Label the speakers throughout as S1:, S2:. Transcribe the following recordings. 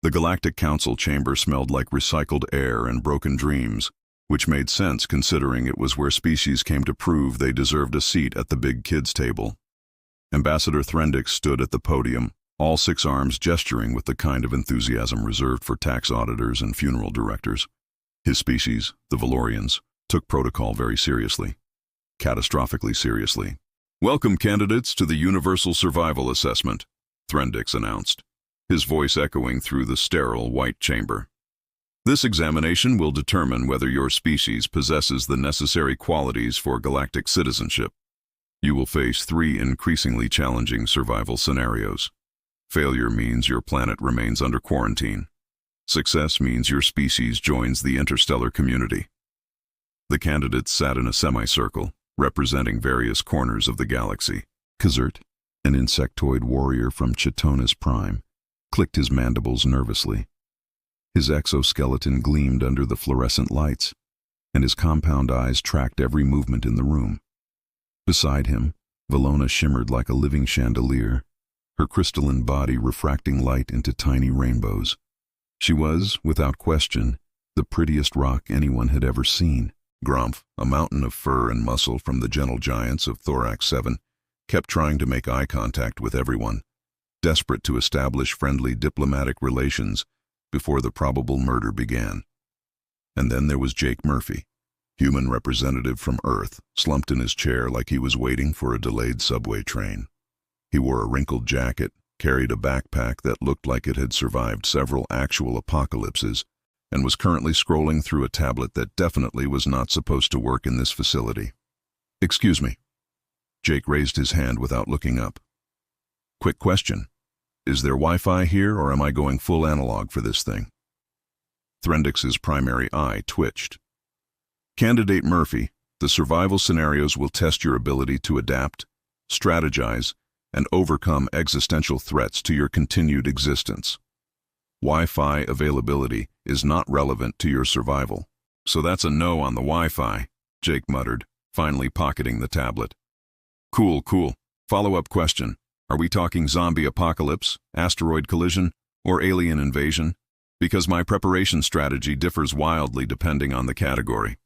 S1: The Galactic Council chamber smelled like recycled air and broken dreams, which made sense considering it was where species came to prove they deserved a seat at the big kids' table. Ambassador Threndix stood at the podium, all 6 arms gesturing with the kind of enthusiasm reserved for tax auditors and funeral directors. His species, the Valorians, took protocol very seriously. Catastrophically seriously. "Welcome, candidates, to the Universal Survival Assessment," Threndix announced, his voice echoing through the sterile white chamber. "This examination will determine whether your species possesses the necessary qualities for galactic citizenship. You will face 3 increasingly challenging survival scenarios. Failure means your planet remains under quarantine. Success means your species joins the interstellar community." The candidates sat in a semicircle, representing various corners of the galaxy. Kazert, an insectoid warrior from Chitonis Prime, clicked his mandibles nervously. His exoskeleton gleamed under the fluorescent lights, and his compound eyes tracked every movement in the room. Beside him, Valona shimmered like a living chandelier, her crystalline body refracting light into tiny rainbows. She was, without question, the prettiest rock anyone had ever seen. Grumph, a mountain of fur and muscle from the gentle giants of Thorax 7, kept trying to make eye contact with everyone, desperate to establish friendly diplomatic relations before the probable murder began. And then there was Jake Murphy, human representative from Earth, slumped in his chair like he was waiting for a delayed subway train. He wore a wrinkled jacket, carried a backpack that looked like it had survived several actual apocalypses, and was currently scrolling through a tablet that definitely was not supposed to work in this facility. "Excuse me." Jake raised his hand without looking up. "Quick question. Is there Wi-Fi here, or am I going full analog for this thing?" Threndix's primary eye twitched. "Candidate Murphy, the survival scenarios will test your ability to adapt, strategize, and overcome existential threats to your continued existence. Wi-Fi availability is not relevant to your survival." "So that's a no on the Wi-Fi," Jake muttered, finally pocketing the tablet. Cool. Follow-up question. Are we talking zombie apocalypse, asteroid collision, or alien invasion? Because my preparation strategy differs wildly depending on the category."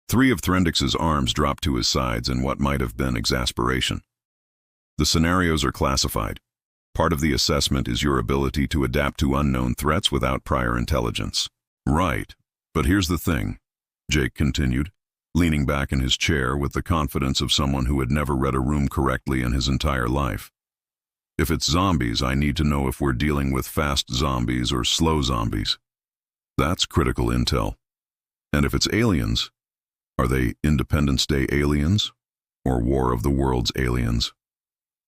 S1: 3 of Threndix's arms dropped to his sides in what might have been exasperation. "The scenarios are classified. Part of the assessment is your ability to adapt to unknown threats without prior intelligence." "Right, but here's the thing," Jake continued, leaning back in his chair with the confidence of someone who had never read a room correctly in his entire life. "If it's zombies, I need to know if we're dealing with fast zombies or slow zombies. That's critical intel. And if it's aliens, are they Independence Day aliens or War of the Worlds aliens?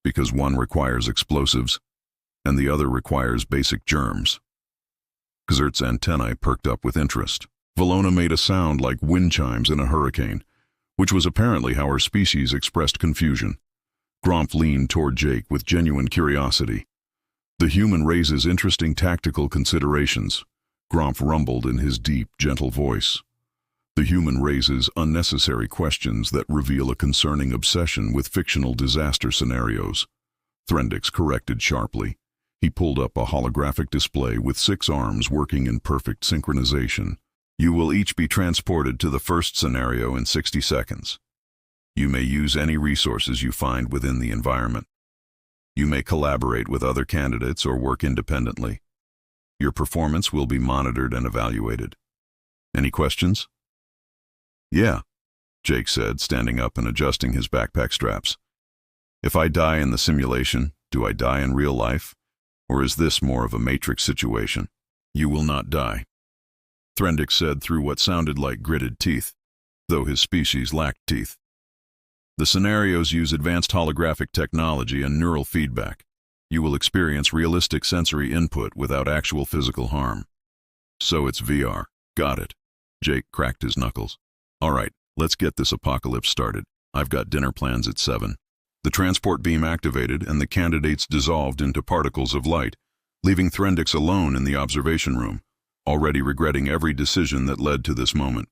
S1: Because one requires explosives, and the other requires basic germs." Kazert's antennae perked up with interest. Valona made a sound like wind chimes in a hurricane, which was apparently how her species expressed confusion. Grumph leaned toward Jake with genuine curiosity. "The human raises interesting tactical considerations," Grumph rumbled in his deep, gentle voice. "The human raises unnecessary questions that reveal a concerning obsession with fictional disaster scenarios," Threndix corrected sharply. He pulled up a holographic display with 6 arms working in perfect synchronization. "You will each be transported to the first scenario in 60 seconds. You may use any resources you find within the environment. You may collaborate with other candidates or work independently. Your performance will be monitored and evaluated. Any questions?" "Yeah," Jake said, standing up and adjusting his backpack straps. "If I die in the simulation, do I die in real life? Or is this more of a Matrix situation?" "You will not die," Threndix said through what sounded like gritted teeth, though his species lacked teeth. "The scenarios use advanced holographic technology and neural feedback. You will experience realistic sensory input without actual physical harm." "So it's VR. Got it." Jake cracked his knuckles. "All right, let's get this apocalypse started. I've got dinner plans at 7. The transport beam activated and the candidates dissolved into particles of light, leaving Threndix alone in the observation room, already regretting every decision that led to this moment.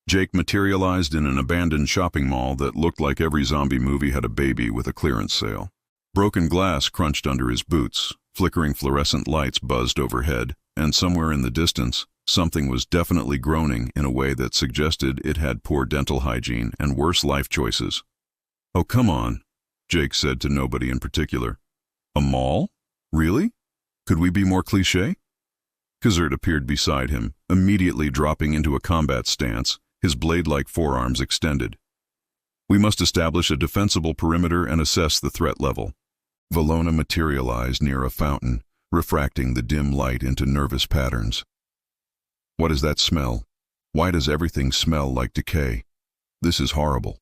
S1: Jake materialized in an abandoned shopping mall that looked like every zombie movie had a baby with a clearance sale. Broken glass crunched under his boots, Flickering fluorescent lights buzzed overhead, and somewhere in the distance, something was definitely groaning in a way that suggested it had poor dental hygiene and worse life choices. "Oh, come on," Jake said to nobody in particular. "A mall? Really? Could we be more cliché?" Coveted appeared beside him, immediately dropping into a combat stance, his blade-like forearms extended. "We must establish a defensible perimeter and assess the threat level." Valona materialized near a fountain, refracting the dim light into nervous patterns. "What is that smell? Why does everything smell like decay? This is horrible."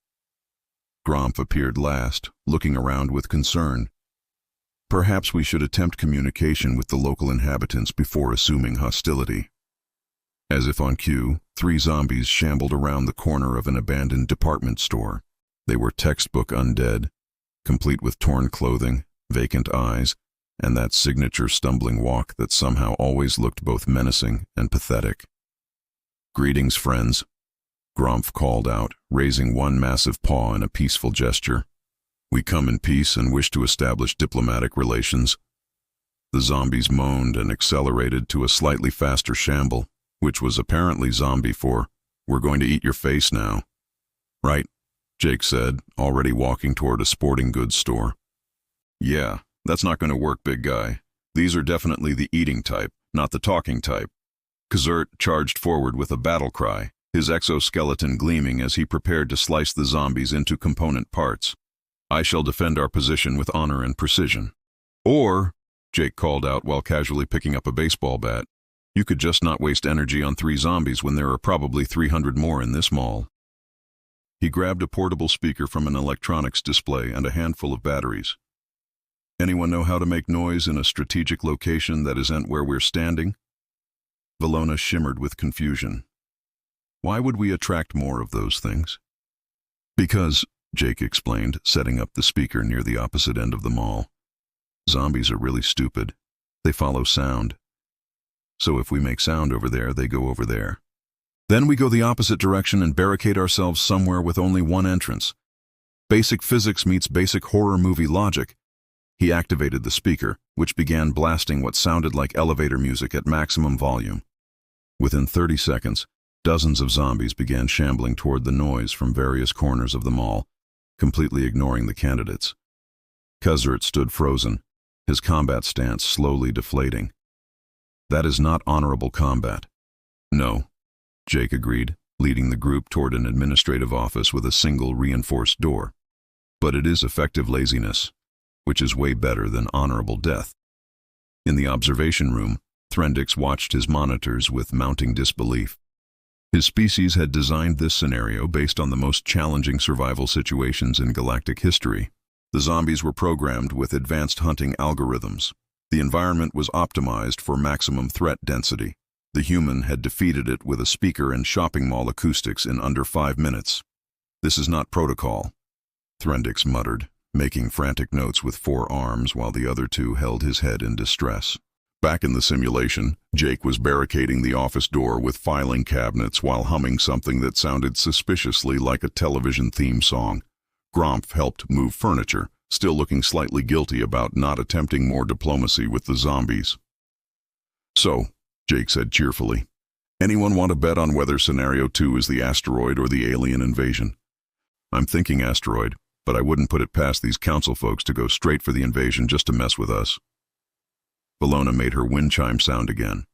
S1: Gromph appeared last, looking around with concern. "Perhaps we should attempt communication with the local inhabitants before assuming hostility." As if on cue, 3 zombies shambled around the corner of an abandoned department store. They were textbook undead, complete with torn clothing, vacant eyes, and that signature stumbling walk that somehow always looked both menacing and pathetic. "Greetings, friends," Gromph called out, raising one massive paw in a peaceful gesture. "We come in peace and wish to establish diplomatic relations." The zombies moaned and accelerated to a slightly faster shamble, which was apparently zombie for, "We're going to eat your face now." "Right," Jake said, already walking toward a sporting goods store. "Yeah, that's not going to work, big guy. These are definitely the eating type, not the talking type." Coveted charged forward with a battle cry, his exoskeleton gleaming as he prepared to slice the zombies into component parts. "I shall defend our position with honor and precision." "Or," Jake called out while casually picking up a baseball bat, "you could just not waste energy on 3 zombies when there are probably 300 more in this mall." He grabbed a portable speaker from an electronics display and a handful of batteries. "Anyone know how to make noise in a strategic location that isn't where we're standing?" Valona shimmered with confusion. "Why would we attract more of those things?" "Because," Jake explained, setting up the speaker near the opposite end of the mall, "zombies are really stupid. They follow sound. So if we make sound over there, they go over there. Then we go the opposite direction and barricade ourselves somewhere with only one entrance. Basic physics meets basic horror movie logic." He activated the speaker, which began blasting what sounded like elevator music at maximum volume. Within 30 seconds, dozens of zombies began shambling toward the noise from various corners of the mall, completely ignoring the candidates. Coveted stood frozen, his combat stance slowly deflating. "That is not honorable combat." "No," Jake agreed, leading the group toward an administrative office with a single reinforced door. "But it is effective laziness, which is way better than honorable death." In the observation room, Threndix watched his monitors with mounting disbelief. His species had designed this scenario based on the most challenging survival situations in galactic history. The zombies were programmed with advanced hunting algorithms. The environment was optimized for maximum threat density. The human had defeated it with a speaker and shopping mall acoustics in under 5 minutes. "This is not protocol," Threndix muttered, making frantic notes with 4 arms while the other 2 held his head in distress. Back in the simulation, Jake was barricading the office door with filing cabinets while humming something that sounded suspiciously like a television theme song. Gromph helped move furniture, still looking slightly guilty about not attempting more diplomacy with the zombies. "So," Jake said cheerfully, "anyone want to bet on whether Scenario 2 is the asteroid or the alien invasion?" "I'm thinking asteroid, but I wouldn't put it past these council folks to go straight for the invasion just to mess with us." Valona made her wind chime sound again.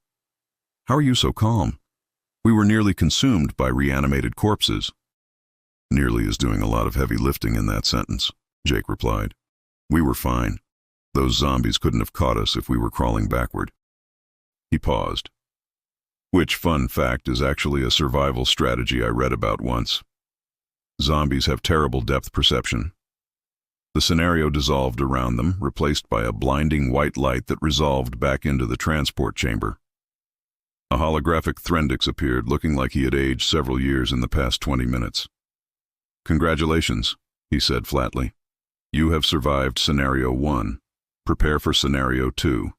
S1: "How are you so calm? We were nearly consumed by reanimated corpses." "Nearly is doing a lot of heavy lifting in that sentence," Jake replied. "We were fine. Those zombies couldn't have caught us if we were crawling backward." He paused. "Which, fun fact, is actually a survival strategy I read about once. Zombies have terrible depth perception. The scenario dissolved around them, replaced by a blinding white light that resolved back into the transport chamber. A holographic Threndix appeared, looking like he had aged several years in the past 20 minutes. "Congratulations," he said flatly. "You have survived Scenario 1. Prepare for Scenario 2.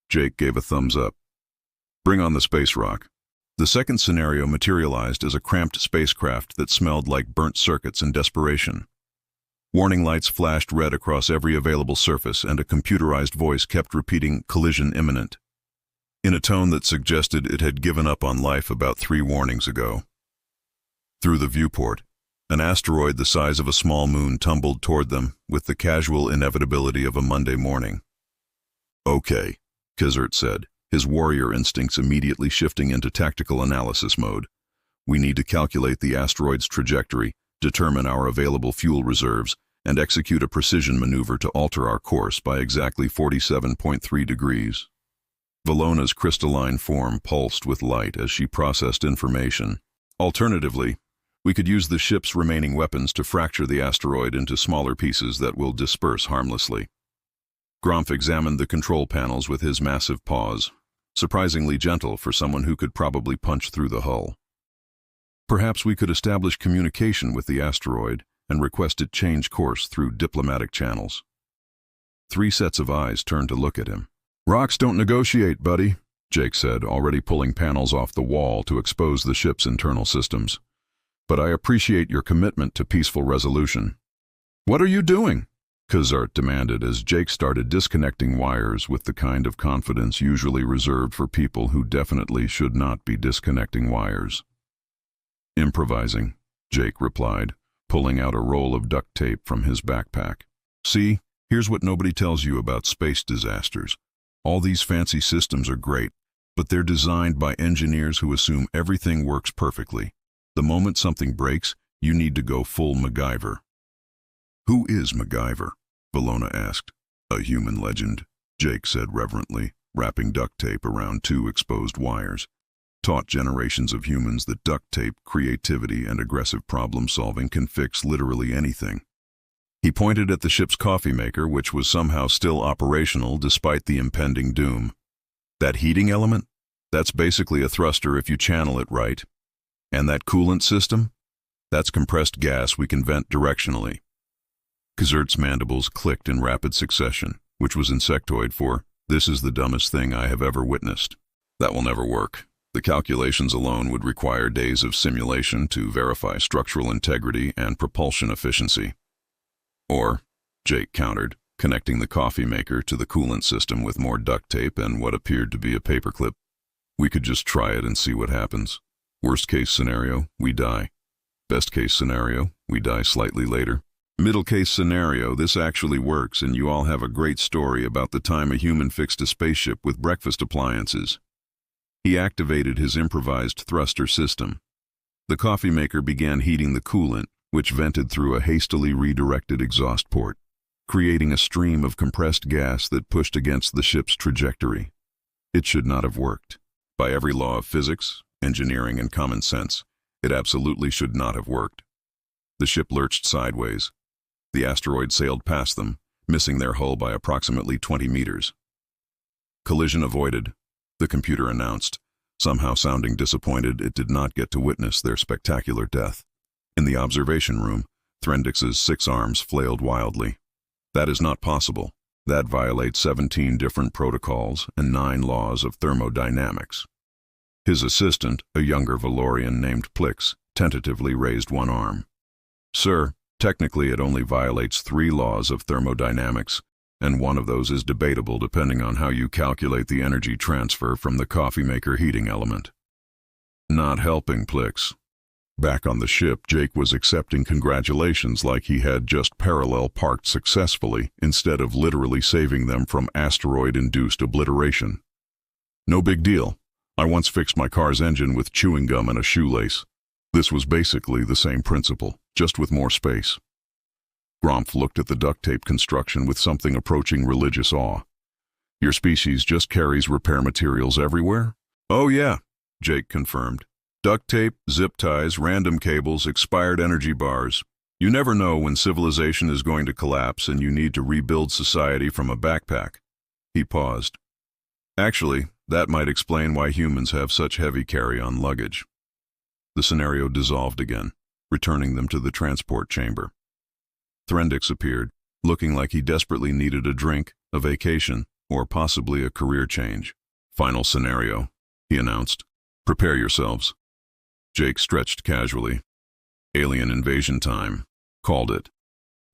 S1: Jake gave a thumbs up. "Bring on the space rock." The second scenario materialized as a cramped spacecraft that smelled like burnt circuits and desperation. Warning lights flashed red across every available surface, and a computerized voice kept repeating, "Collision imminent," in a tone that suggested it had given up on life about 3 warnings ago. Through the viewport, an asteroid the size of a small moon tumbled toward them with the casual inevitability of a Monday morning. "Okay," Kizert said, his warrior instincts immediately shifting into tactical analysis mode. "We need to calculate the asteroid's trajectory, determine our available fuel reserves, and execute a precision maneuver to alter our course by exactly 47.3 degrees. Vallona's crystalline form pulsed with light as she processed information. "Alternatively, we could use the ship's remaining weapons to fracture the asteroid into smaller pieces that will disperse harmlessly." Gromf examined the control panels with his massive paws, surprisingly gentle for someone who could probably punch through the hull. "Perhaps we could establish communication with the asteroid and request it change course through diplomatic channels." 3 sets of eyes turned to look at him. "Rocks don't negotiate, buddy," Jake said, already pulling panels off the wall to expose the ship's internal systems. "But I appreciate your commitment to peaceful resolution." "What are you doing?" Kizert demanded as Jake started disconnecting wires with the kind of confidence usually reserved for people who definitely should not be disconnecting wires. "Improvising," Jake replied, pulling out a roll of duct tape from his backpack. "See, here's what nobody tells you about space disasters. All these fancy systems are great, but they're designed by engineers who assume everything works perfectly. The moment something breaks, you need to go full MacGyver." "Who is MacGyver?" Vallona asked. "A human legend," Jake said reverently, wrapping duct tape around 2 exposed wires. "Taught generations of humans that duct tape, creativity, and aggressive problem-solving can fix literally anything." He pointed at the ship's coffee maker, which was somehow still operational despite the impending doom. "That heating element? That's basically a thruster if you channel it right. And that coolant system? That's compressed gas we can vent directionally." Kizert's mandibles clicked in rapid succession, which was insectoid for, "This is the dumbest thing I have ever witnessed. That will never work. The calculations alone would require days of simulation to verify structural integrity and propulsion efficiency." "Or," Jake countered, connecting the coffee maker to the coolant system with more duct tape and what appeared to be a paperclip, "we could just try it and see what happens. Worst case scenario, we die. Best case scenario, we die slightly later. Middle case scenario, this actually works and you all have a great story about the time a human fixed a spaceship with breakfast appliances." He activated his improvised thruster system. The coffee maker began heating the coolant, which vented through a hastily redirected exhaust port, creating a stream of compressed gas that pushed against the ship's trajectory. It should not have worked. By every law of physics, engineering, and common sense, it absolutely should not have worked. The ship lurched sideways. The asteroid sailed past them, missing their hull by approximately 20 meters. "Collision avoided," the computer announced, somehow sounding disappointed it did not get to witness their spectacular death. In the observation room, Threndix's 6 arms flailed wildly. "That is not possible. That violates 17 different protocols and 9 laws of thermodynamics." His assistant, a younger Valorian named Plix, tentatively raised one arm. "Sir, technically it only violates 3 laws of thermodynamics, and one of those is debatable depending on how you calculate the energy transfer from the coffee maker heating element." Not helping Plix. Back on the ship, Jake was accepting congratulations like he had just parallel parked successfully instead of literally saving them from asteroid-induced obliteration. "No big deal. I once fixed my car's engine with chewing gum and a shoelace. This was basically the same principle, just with more space." Gromf looked at the duct tape construction with something approaching religious awe. "Your species just carries repair materials everywhere?" "Oh yeah," Jake confirmed. "Duct tape, zip ties, random cables, expired energy bars. You never know when civilization is going to collapse and you need to rebuild society from a backpack." He paused. "Actually, that might explain why humans have such heavy carry-on luggage." The scenario dissolved again, returning them to the transport chamber. Threndix appeared, looking like he desperately needed a drink, a vacation, or possibly a career change. "Final scenario," he announced. "Prepare yourselves." Jake stretched casually. "Alien invasion time. Called it."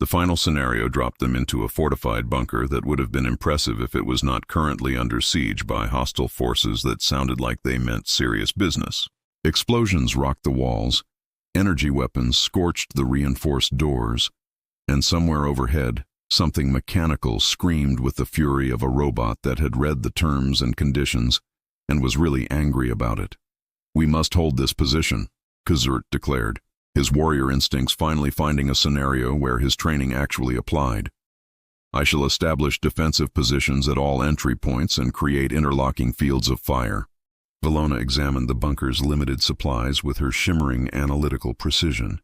S1: The final scenario dropped them into a fortified bunker that would have been impressive if it was not currently under siege by hostile forces that sounded like they meant serious business. Explosions rocked the walls, energy weapons scorched the reinforced doors, and somewhere overhead, something mechanical screamed with the fury of a robot that had read the terms and conditions and was really angry about it. "We must hold this position," Kazurt declared, his warrior instincts finally finding a scenario where his training actually applied. "I shall establish defensive positions at all entry points and create interlocking fields of fire." Valona examined the bunker's limited supplies with her shimmering analytical precision.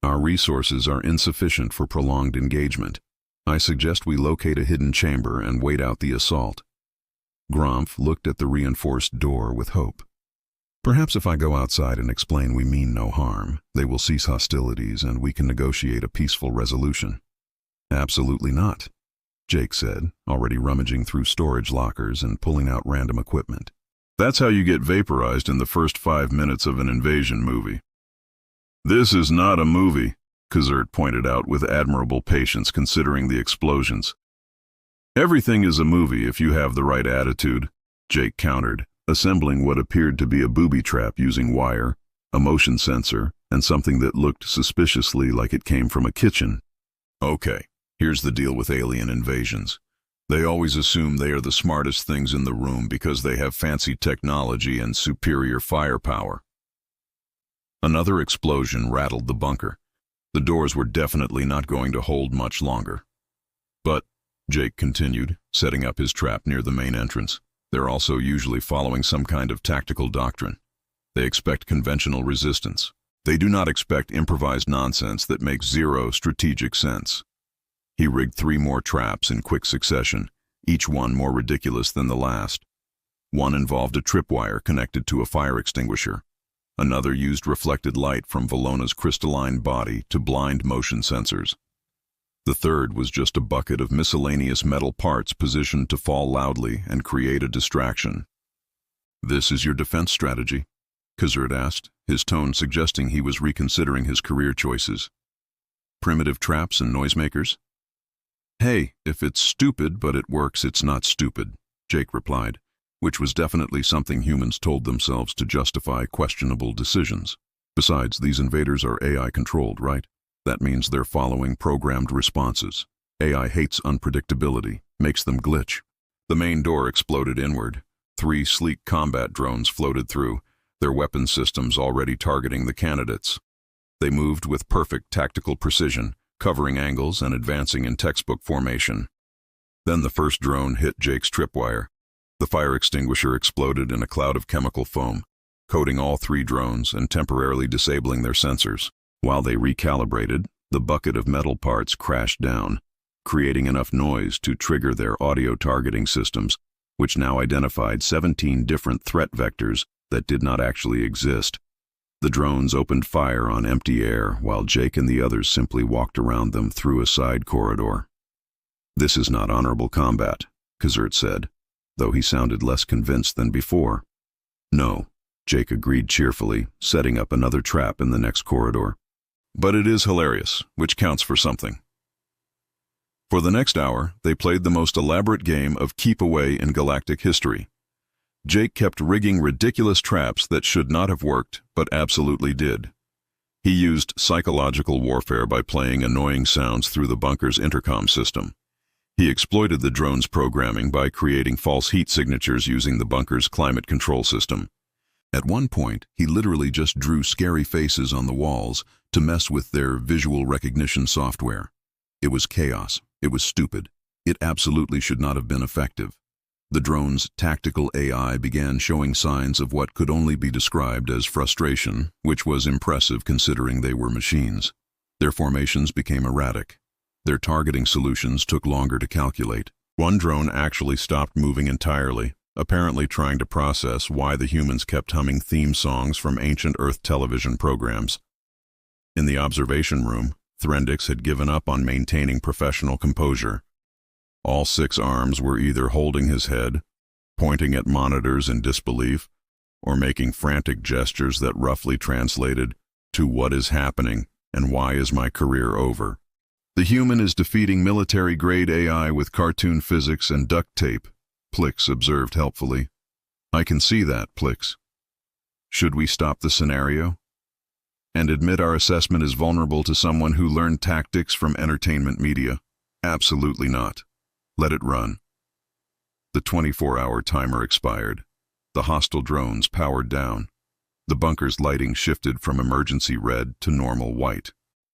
S1: "Our resources are insufficient for prolonged engagement. I suggest we locate a hidden chamber and wait out the assault." Gromph looked at the reinforced door with hope. "Perhaps if I go outside and explain we mean no harm, they will cease hostilities and we can negotiate a peaceful resolution." "Absolutely not," Jake said, already rummaging through storage lockers and pulling out random equipment. "That's how you get vaporized in the first 5 minutes of an invasion movie." "This is not a movie," Kazurt pointed out with admirable patience considering the explosions. "Everything is a movie if you have the right attitude," Jake countered, assembling what appeared to be a booby trap using wire, a motion sensor, and something that looked suspiciously like it came from a kitchen. "Okay, here's the deal with alien invasions. They always assume they are the smartest things in the room because they have fancy technology and superior firepower." Another explosion rattled the bunker. The doors were definitely not going to hold much longer. "But," Jake continued, setting up his trap near the main entrance, "they're also usually following some kind of tactical doctrine. They expect conventional resistance. They do not expect improvised nonsense that makes zero strategic sense." He rigged 3 more traps in quick succession, each one more ridiculous than the last. One involved a tripwire connected to a fire extinguisher. Another used reflected light from Valona's crystalline body to blind motion sensors. The third was just a bucket of miscellaneous metal parts positioned to fall loudly and create a distraction. "This is your defense strategy?" Kazurt asked, his tone suggesting he was reconsidering his career choices. "Primitive traps and noisemakers?" "Hey, if it's stupid but it works, it's not stupid," Jake replied, which was definitely something humans told themselves to justify questionable decisions. "Besides, these invaders are AI-controlled, right? That means they're following programmed responses. AI hates unpredictability, makes them glitch." The main door exploded inward. 3 sleek combat drones floated through, their weapon systems already targeting the candidates. They moved with perfect tactical precision, covering angles and advancing in textbook formation. Then the first drone hit Jake's tripwire. The fire extinguisher exploded in a cloud of chemical foam, coating all 3 drones and temporarily disabling their sensors. While they recalibrated, the bucket of metal parts crashed down, creating enough noise to trigger their audio targeting systems, which now identified 17 different threat vectors that did not actually exist. The drones opened fire on empty air while Jake and the others simply walked around them through a side corridor. "This is not honorable combat," Kazurt said, though he sounded less convinced than before. "No," Jake agreed cheerfully, setting up another trap in the next corridor. "But it is hilarious, which counts for something." For the next hour, they played the most elaborate game of keep away in galactic history. Jake kept rigging ridiculous traps that should not have worked, but absolutely did. He used psychological warfare by playing annoying sounds through the bunker's intercom system. He exploited the drone's programming by creating false heat signatures using the bunker's climate control system. At one point, he literally just drew scary faces on the walls to mess with their visual recognition software. It was chaos. It was stupid. It absolutely should not have been effective. The drone's tactical AI began showing signs of what could only be described as frustration, which was impressive considering they were machines. Their formations became erratic. Their targeting solutions took longer to calculate. One drone actually stopped moving entirely, apparently trying to process why the humans kept humming theme songs from ancient Earth television programs. In the observation room, Threndix had given up on maintaining professional composure. All 6 arms were either holding his head, pointing at monitors in disbelief, or making frantic gestures that roughly translated to "what is happening and why is my career over?" The human is defeating military-grade AI with cartoon physics and duct tape, Plix observed helpfully. I can see that, Plix. Should we stop the scenario? And admit our assessment is vulnerable to someone who learned tactics from entertainment media? Absolutely not. Let it run. The 24-hour timer expired. The hostile drones powered down. The bunker's lighting shifted from emergency red to normal white.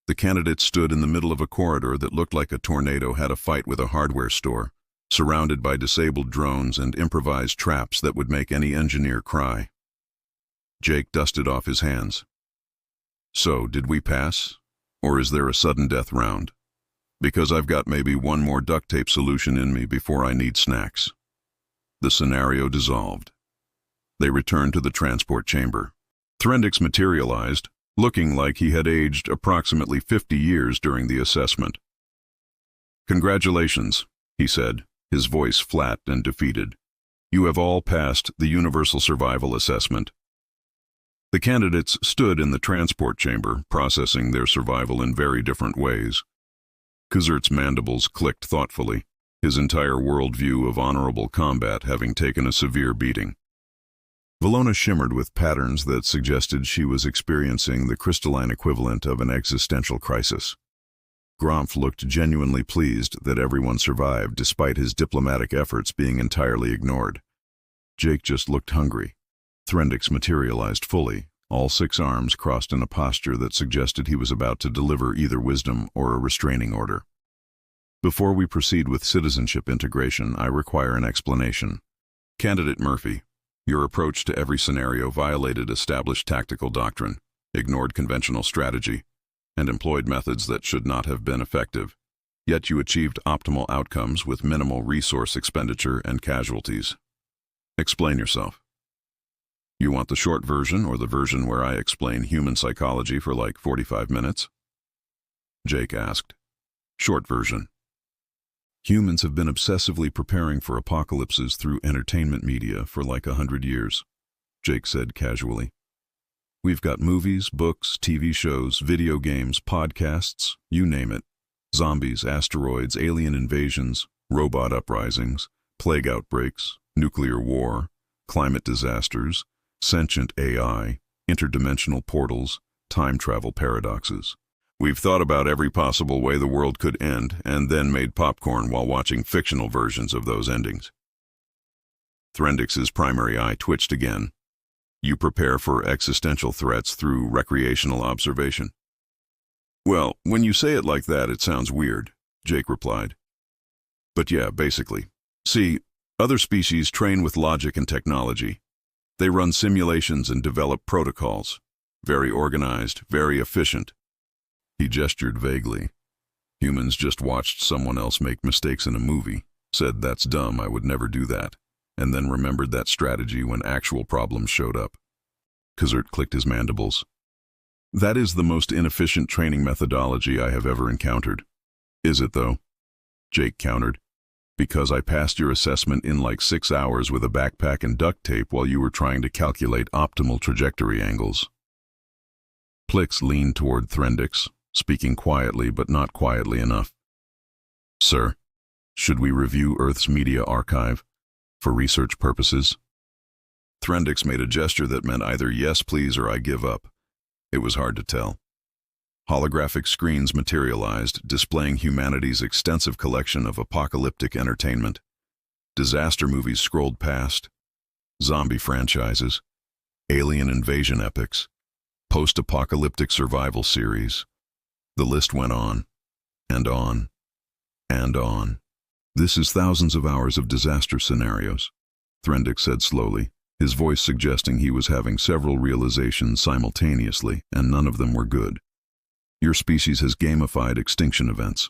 S1: The candidates stood in the middle of a corridor that looked like a tornado had a fight with a hardware store, surrounded by disabled drones and improvised traps that would make any engineer cry. Jake dusted off his hands. So, did we pass? Or is there a sudden death round? Because I've got maybe one more duct tape solution in me before I need snacks. The scenario dissolved. They returned to the transport chamber. Threndix materialized, looking like he had aged approximately 50 years during the assessment. Congratulations, he said, his voice flat and defeated. You have all passed the Universal Survival Assessment. The candidates stood in the transport chamber, processing their survival in very different ways. Kazert's mandibles clicked thoughtfully, his entire worldview of honorable combat having taken a severe beating. Valona shimmered with patterns that suggested she was experiencing the crystalline equivalent of an existential crisis. Gromph looked genuinely pleased that everyone survived despite his diplomatic efforts being entirely ignored. Jake just looked hungry. Threndix materialized fully, all 6 arms crossed in a posture that suggested he was about to deliver either wisdom or a restraining order. Before we proceed with citizenship integration, I require an explanation. Candidate Murphy, your approach to every scenario violated established tactical doctrine, ignored conventional strategy, and employed methods that should not have been effective. Yet you achieved optimal outcomes with minimal resource expenditure and casualties. Explain yourself. You want the short version or the version where I explain human psychology for like 45 minutes? Jake asked. Short version. Humans have been obsessively preparing for apocalypses through entertainment media for like 100 years, Jake said casually. We've got movies, books, TV shows, video games, podcasts, you name it. Zombies, asteroids, alien invasions, robot uprisings, plague outbreaks, nuclear war, climate disasters, sentient AI, interdimensional portals, time travel paradoxes. We've thought about every possible way the world could end and then made popcorn while watching fictional versions of those endings. Threndix's primary eye twitched again. You prepare for existential threats through recreational observation. Well, when you say it like that, it sounds weird, Jake replied. But yeah, basically. See, other species train with logic and technology. They run simulations and develop protocols. Very organized, very efficient. He gestured vaguely. Humans just watched someone else make mistakes in a movie, said that's dumb, I would never do that, and then remembered that strategy when actual problems showed up. Kazert clicked his mandibles. That is the most inefficient training methodology I have ever encountered. Is it though? Jake countered. Because I passed your assessment in like 6 hours with a backpack and duct tape while you were trying to calculate optimal trajectory angles. Plix leaned toward Threndix, speaking quietly but not quietly enough. Sir, should we review Earth's media archive for research purposes? Threndix made a gesture that meant either yes please or I give up. It was hard to tell. Holographic screens materialized, displaying humanity's extensive collection of apocalyptic entertainment. Disaster movies scrolled past, zombie franchises, alien invasion epics, post-apocalyptic survival series. The list went on, and on, and on. This is thousands of hours of disaster scenarios, Threndix said slowly, his voice suggesting he was having several realizations simultaneously, and none of them were good. Your species has gamified extinction events.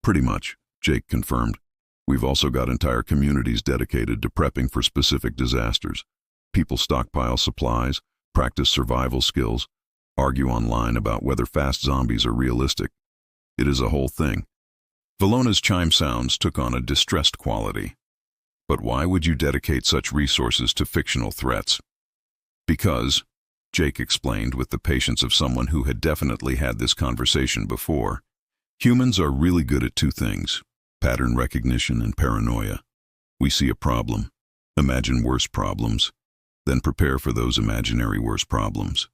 S1: Pretty much, Jake confirmed. We've also got entire communities dedicated to prepping for specific disasters. People stockpile supplies, practice survival skills, argue online about whether fast zombies are realistic. It is a whole thing. Valona's chime sounds took on a distressed quality. But why would you dedicate such resources to fictional threats? Because, Jake explained with the patience of someone who had definitely had this conversation before, Humans are really good at two things: pattern recognition and paranoia. We see a problem, imagine worse problems, then prepare for those imaginary worse problems.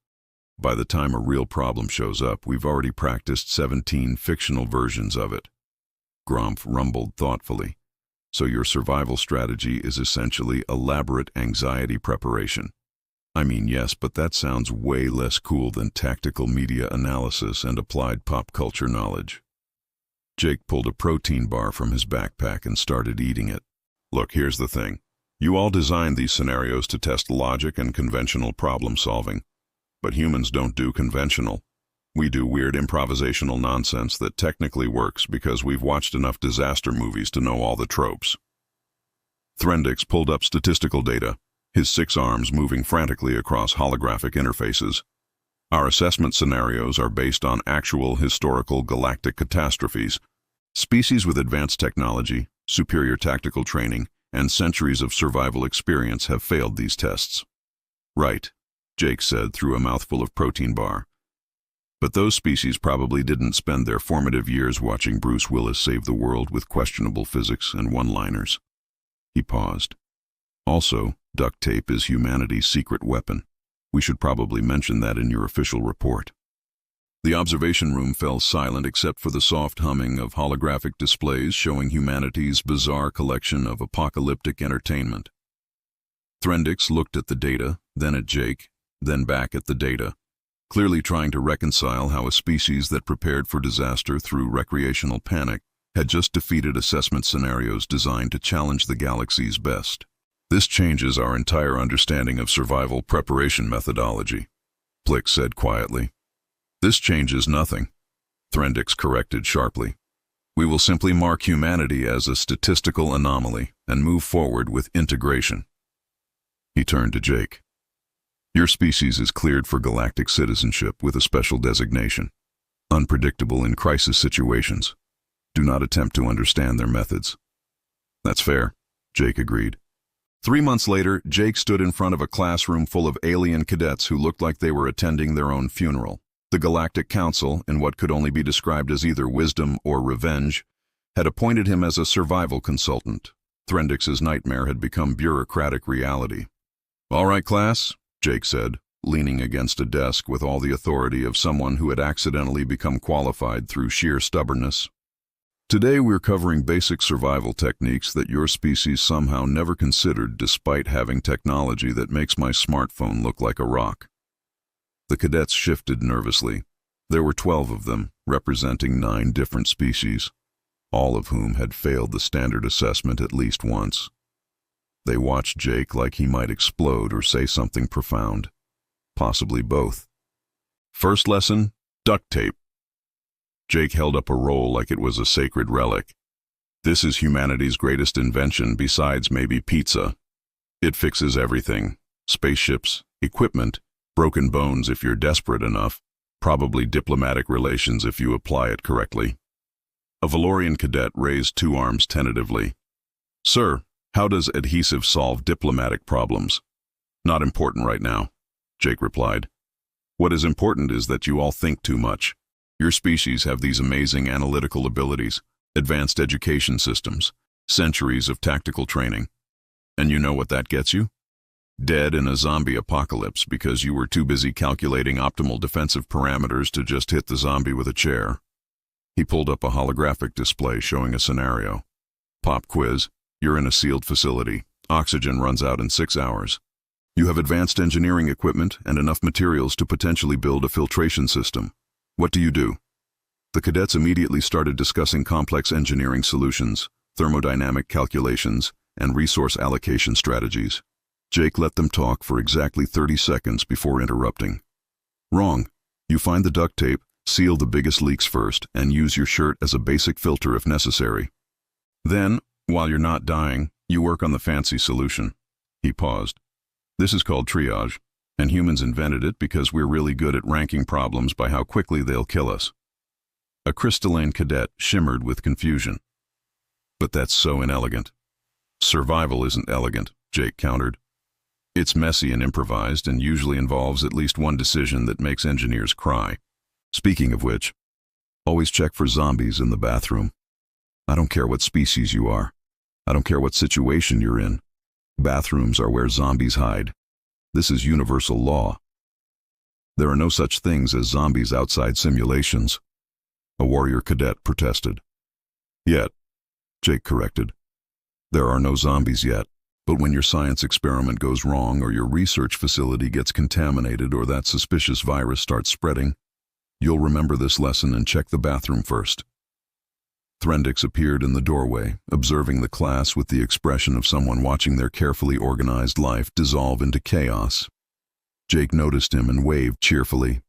S1: By the time a real problem shows up, we've already practiced 17 fictional versions of it. Gromf rumbled thoughtfully. So your survival strategy is essentially elaborate anxiety preparation. I mean, yes, but that sounds way less cool than tactical media analysis and applied pop culture knowledge. Jake pulled a protein bar from his backpack and started eating it. Look, here's the thing. You all designed these scenarios to test logic and conventional problem solving. But humans don't do conventional. We do weird improvisational nonsense that technically works because we've watched enough disaster movies to know all the tropes. Threndix pulled up statistical data, his 6 arms moving frantically across holographic interfaces. Our assessment scenarios are based on actual historical galactic catastrophes. Species with advanced technology, superior tactical training, and centuries of survival experience have failed these tests. Right, Jake said through a mouthful of protein bar. But those species probably didn't spend their formative years watching Bruce Willis save the world with questionable physics and one-liners. He paused. Also, duct tape is humanity's secret weapon. We should probably mention that in your official report. The observation room fell silent except for the soft humming of holographic displays showing humanity's bizarre collection of apocalyptic entertainment. Threndix looked at the data, then at Jake, then back at the data, clearly trying to reconcile how a species that prepared for disaster through recreational panic had just defeated assessment scenarios designed to challenge the galaxy's best. This changes our entire understanding of survival preparation methodology, Plick said quietly. This changes nothing, Threndix corrected sharply. We will simply mark humanity as a statistical anomaly and move forward with integration. He turned to Jake. Your species is cleared for galactic citizenship with a special designation. Unpredictable in crisis situations. Do not attempt to understand their methods. That's fair, Jake agreed. 3 months later, Jake stood in front of a classroom full of alien cadets who looked like they were attending their own funeral. The Galactic Council, in what could only be described as either wisdom or revenge, had appointed him as a survival consultant. Threndix's nightmare had become bureaucratic reality. All right, class, Jake said, leaning against a desk with all the authority of someone who had accidentally become qualified through sheer stubbornness. Today we're covering basic survival techniques that your species somehow never considered despite having technology that makes my smartphone look like a rock. The cadets shifted nervously. There were 12 of them, representing 9 different species, all of whom had failed the standard assessment at least once. They watched Jake like he might explode or say something profound, possibly both. First lesson, duct tape. Jake held up a roll like it was a sacred relic. This is humanity's greatest invention besides maybe pizza. It fixes everything: spaceships, equipment, broken bones if you're desperate enough, probably diplomatic relations if you apply it correctly. A Valorian cadet raised 2 arms tentatively. Sir, how does adhesive solve diplomatic problems? Not important right now, Jake replied. What is important is that you all think too much. Your species have these amazing analytical abilities, advanced education systems, centuries of tactical training. And you know what that gets you? Dead in a zombie apocalypse because you were too busy calculating optimal defensive parameters to just hit the zombie with a chair. He pulled up a holographic display showing a scenario. Pop quiz. You're in a sealed facility. Oxygen runs out in 6 hours. You have advanced engineering equipment and enough materials to potentially build a filtration system. What do you do? The cadets immediately started discussing complex engineering solutions, thermodynamic calculations, and resource allocation strategies. Jake let them talk for exactly 30 seconds before interrupting. Wrong. You find the duct tape, seal the biggest leaks first, and use your shirt as a basic filter if necessary. Then, while you're not dying, you work on the fancy solution. He paused. This is called triage, and humans invented it because we're really good at ranking problems by how quickly they'll kill us. A crystalline cadet shimmered with confusion. But that's so inelegant. Survival isn't elegant, Jake countered. It's messy and improvised and usually involves at least one decision that makes engineers cry. Speaking of which, Always check for zombies in the bathroom. I don't care what species you are. I don't care what situation you're in. Bathrooms are where zombies hide. This is universal law. There are no such things as zombies outside simulations. A warrior cadet protested. Yet, Jake corrected. There are no zombies yet. But when your science experiment goes wrong or your research facility gets contaminated or that suspicious virus starts spreading, you'll remember this lesson and check the bathroom first. Threndix appeared in the doorway, observing the class with the expression of someone watching their carefully organized life dissolve into chaos. Jake noticed him and waved cheerfully.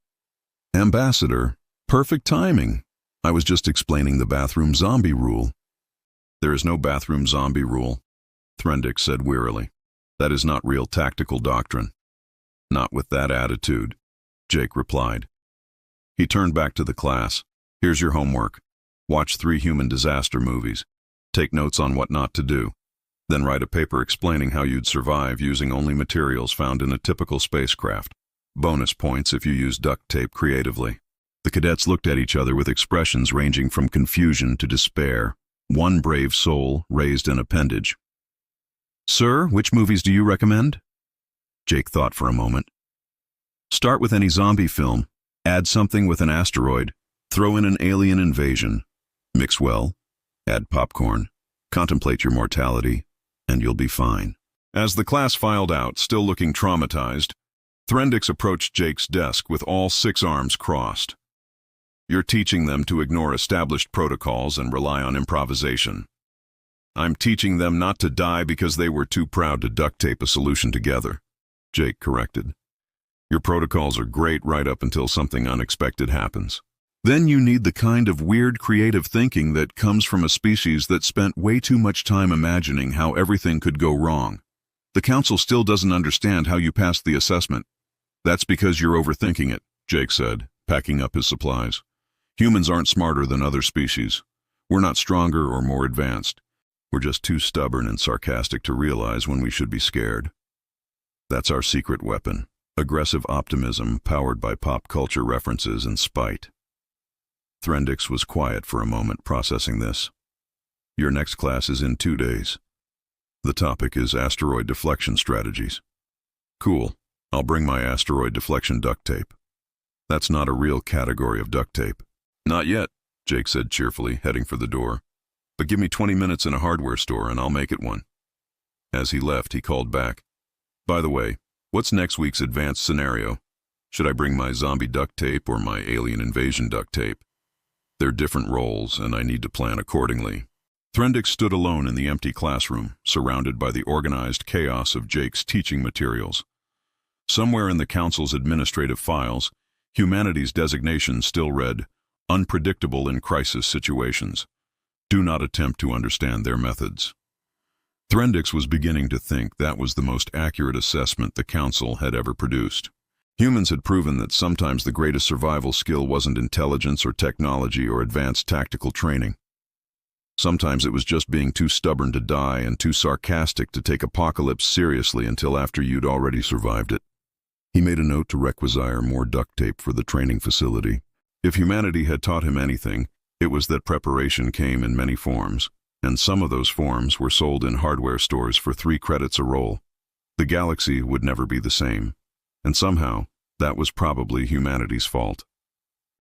S1: Ambassador, perfect timing. I was just explaining the bathroom zombie rule. There is no bathroom zombie rule, Threndix said wearily. That is not real tactical doctrine. Not with that attitude, Jake replied. He turned back to the class. Here's your homework. Watch 3 human disaster movies. Take notes on what not to do. Then write a paper explaining how you'd survive using only materials found in a typical spacecraft. Bonus points if you use duct tape creatively. The cadets looked at each other with expressions ranging from confusion to despair. One brave soul raised an appendage. Sir, which movies do you recommend? Jake thought for a moment. Start with any zombie film. Add something with an asteroid. Throw in an alien invasion. Mix well. Add popcorn. Contemplate your mortality, and you'll be fine. As the class filed out, still looking traumatized, Threndix approached Jake's desk with all 6 arms crossed. You're teaching them to ignore established protocols and rely on improvisation. I'm teaching them not to die because they were too proud to duct tape a solution together, Jake corrected. Your protocols are great right up until something unexpected happens. Then you need the kind of weird creative thinking that comes from a species that spent way too much time imagining how everything could go wrong. The council still doesn't understand how you passed the assessment. That's because you're overthinking it, Jake said, packing up his supplies. Humans aren't smarter than other species. We're not stronger or more advanced. We're just too stubborn and sarcastic to realize when we should be scared. That's our secret weapon. Aggressive optimism powered by pop culture references and spite. Threndix was quiet for a moment, processing this. Your next class is in 2 days. The topic is asteroid deflection strategies. Cool. I'll bring my asteroid deflection duct tape. That's not a real category of duct tape. Not yet, Jake said cheerfully, heading for the door. But give me 20 minutes in a hardware store and I'll make it one. As he left, he called back. By the way, what's next week's advanced scenario? Should I bring my zombie duct tape or my alien invasion duct tape? They're different roles, and I need to plan accordingly. Threndix stood alone in the empty classroom, surrounded by the organized chaos of Jake's teaching materials. Somewhere in the Council's administrative files, humanity's designation still read, unpredictable in crisis situations. Do not attempt to understand their methods. Threndix was beginning to think that was the most accurate assessment the Council had ever produced. Humans had proven that sometimes the greatest survival skill wasn't intelligence or technology or advanced tactical training. Sometimes it was just being too stubborn to die and too sarcastic to take apocalypse seriously until after you'd already survived it. He made a note to requisire more duct tape for the training facility. If humanity had taught him anything, it was that preparation came in many forms, and some of those forms were sold in hardware stores for 3 credits a roll. The galaxy would never be the same. And somehow, that was probably humanity's fault.